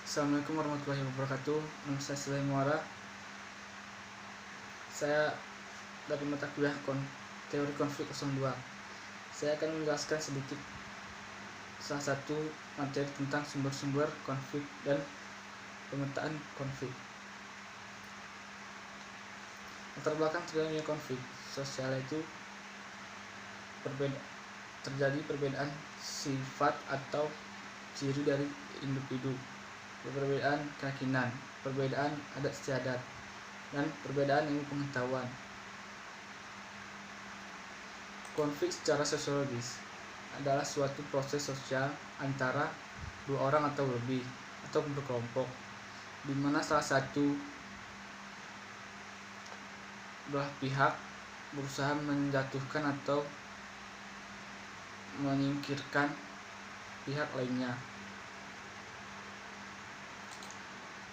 Assalamualaikum warahmatullahi wabarakatuh. Nama saya Selain Muara. Saya dari mata kuliah Teori Konflik 02. Saya akan menjelaskan sedikit salah satu materi tentang sumber-sumber konflik dan pemetaan konflik. Latar belakang terjadinya konflik sosial itu terjadi perbedaan sifat atau ciri dari individu, perbedaan keyakinan, perbedaan adat istiadat, dan perbedaan ilmu pengetahuan. Konflik secara sosiologis adalah suatu proses sosial antara dua orang atau lebih atau berkelompok, di mana salah satu belah pihak berusaha menjatuhkan atau menyingkirkan pihak lainnya.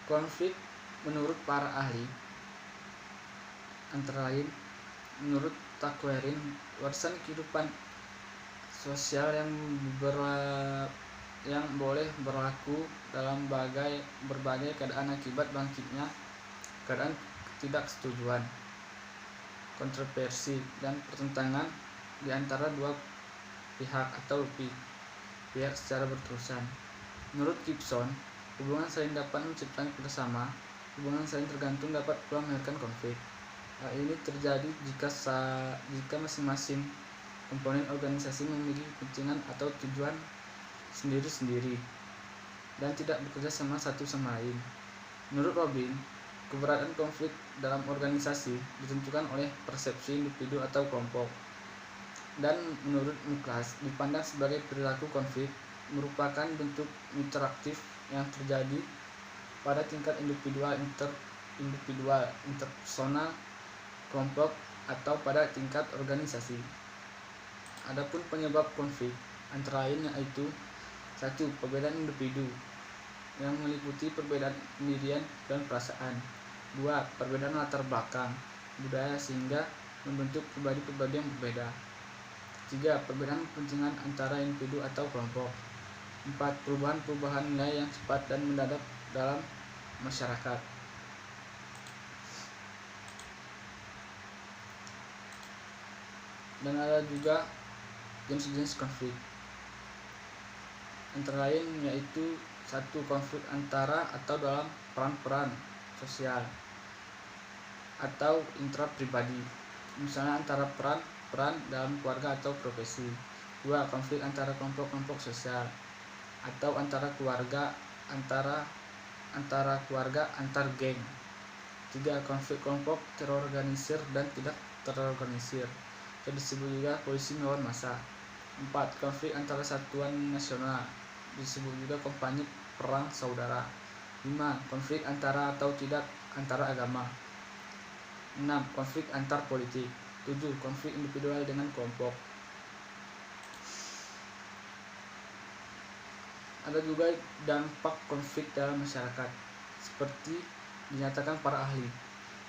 Konflik menurut para ahli antara lain, menurut Takwerin, warisan kehidupan sosial yang boleh berlaku dalam berbagai keadaan akibat bangkitnya keadaan ketidaksetujuan, kontroversi, dan pertentangan di antara dua pihak atau lebih pihak secara berterusan. Menurut Gibson, hubungan saling dapat menciptakan kerjasama, hubungan saling tergantung dapat pula melahirkan konflik. Hal ini terjadi jika masing-masing komponen organisasi memiliki kepentingan atau tujuan sendiri-sendiri dan tidak bekerja sama satu sama lain. Menurut Robin, keberadaan konflik dalam organisasi ditentukan oleh persepsi individu atau kelompok. Dan menurut Niklas, dipandang sebagai perilaku konflik merupakan bentuk interaktif yang terjadi pada tingkat individual, interpersonal, kelompok, atau pada tingkat organisasi. Adapun penyebab konflik antara lain yaitu 1. Perbedaan individu yang meliputi perbedaan pendirian dan perasaan. 2. Perbedaan latar belakang budaya sehingga membentuk pribadi-pribadi yang berbeda. 3. Perbedaan kepentingan antara individu atau kelompok. 4. Perubahan-perubahan nilai yang cepat dan mendadak dalam masyarakat. Dan ada juga jenis-jenis konflik, antara lain yaitu 1. Konflik antara atau dalam peran-peran sosial atau intrapribadi, misalnya antara peran dalam keluarga atau profesi. 2. Konflik antara kelompok-kelompok sosial atau antara keluarga, antara keluarga, antar geng. 3. Konflik kelompok terorganisir dan tidak terorganisir, disebut juga polisi melawan massa. 4. Konflik antara satuan nasional, disebut juga kompani perang saudara. 5. Konflik antara atau tidak antara agama. 6. Konflik antar politik. 7. Konflik individual dengan kelompok. Ada juga dampak konflik dalam masyarakat, seperti dinyatakan para ahli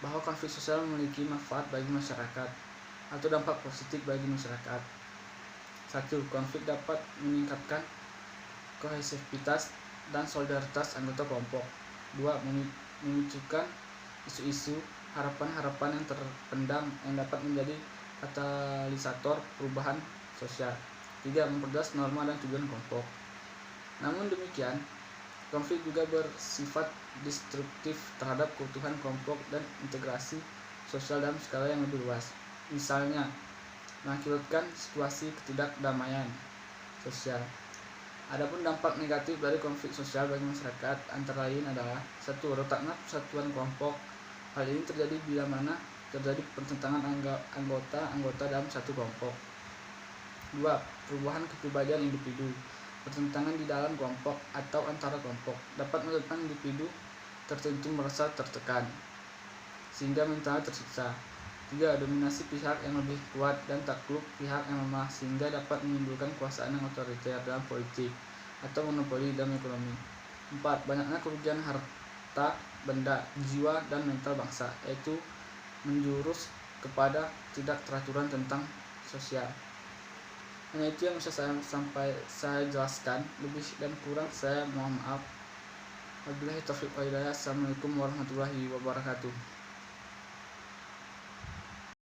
bahwa konflik sosial memiliki manfaat bagi masyarakat atau dampak positif bagi masyarakat. 1. Konflik dapat meningkatkan kohesivitas dan solidaritas anggota kelompok. 2. Memunculkan isu-isu, harapan-harapan yang terpendam yang dapat menjadi katalisator perubahan sosial. 3. Memperjelas norma dan tujuan kelompok. Namun demikian, konflik juga bersifat destruktif terhadap keutuhan kelompok dan integrasi sosial dalam skala yang lebih luas. Misalnya, mengakibatkan situasi ketidakdamaian sosial. Adapun dampak negatif dari konflik sosial bagi masyarakat antara lain adalah 1. Retaknya persatuan kelompok. Hal ini terjadi bila mana terjadi pertentangan anggota dalam satu kelompok. 2. Perubahan kepribadian individu. Pertentangan di dalam kelompok atau antara kelompok dapat menyebabkan individu tertentu merasa tertekan sehingga mentalnya tersiksa. 3. Dominasi pihak yang lebih kuat dan takluk pihak yang lemah sehingga dapat menimbulkan kekuasaan yang otoriter dalam politik atau monopoli dalam ekonomi. 4. Banyaknya kerugian harta, benda, jiwa, dan mental bangsa, yaitu menjurus kepada tidak teraturan tentang sosial. Hanya itu yang bisa saya jelaskan, lebih dan kurang saya mohon maaf. Wabillahi taufiq wa hidayah. Assalamualaikum warahmatullahi wabarakatuh.